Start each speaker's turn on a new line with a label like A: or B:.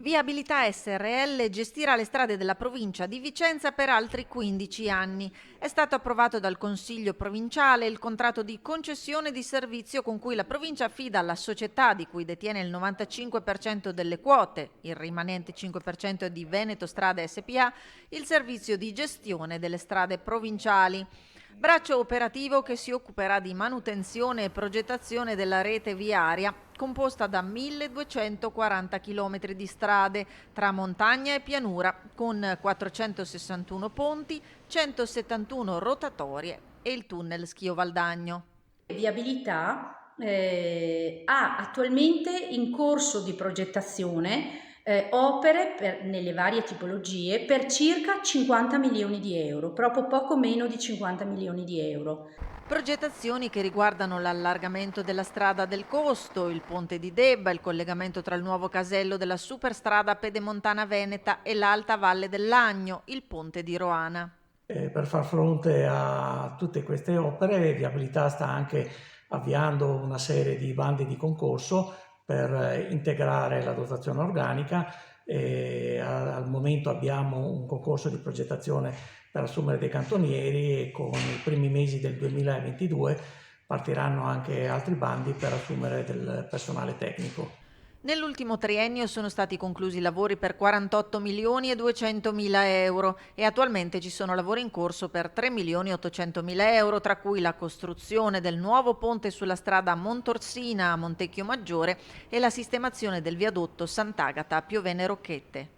A: Viabilità Srl gestirà le strade della provincia di Vicenza per altri 15 anni. È stato approvato dal Consiglio provinciale il contratto di concessione di servizio con cui la provincia affida alla società di cui detiene il 95% delle quote, il rimanente 5% è di Veneto Strade SpA, il servizio di gestione delle strade provinciali. Braccio operativo che si occuperà di manutenzione e progettazione della rete viaria, composta da 1240 km di strade tra montagna e pianura, con 461 ponti, 171 rotatorie e il tunnel Schio Valdagno.
B: Viabilità ha attualmente in corso di progettazione opere nelle varie tipologie per circa 50 milioni di euro, proprio poco meno di 50 milioni di euro.
A: Progettazioni che riguardano l'allargamento della strada del Costo, il ponte di Debba, il collegamento tra il nuovo casello della superstrada pedemontana veneta e l'alta valle dell'Agno, il ponte di Roana.
C: Per far fronte a tutte queste opere, Viabilità sta anche avviando una serie di bandi di concorso per integrare la dotazione organica. Al momento abbiamo un concorso di progettazione per assumere dei cantonieri e con i primi mesi del 2022 partiranno anche altri bandi per assumere del personale tecnico.
A: Nell'ultimo triennio sono stati conclusi i lavori per 48 milioni e 200 mila euro e attualmente ci sono lavori in corso per 3 milioni e 800 mila euro, tra cui la costruzione del nuovo ponte sulla strada Montorsina a Montecchio Maggiore e la sistemazione del viadotto Sant'Agata a Piovene Rocchette.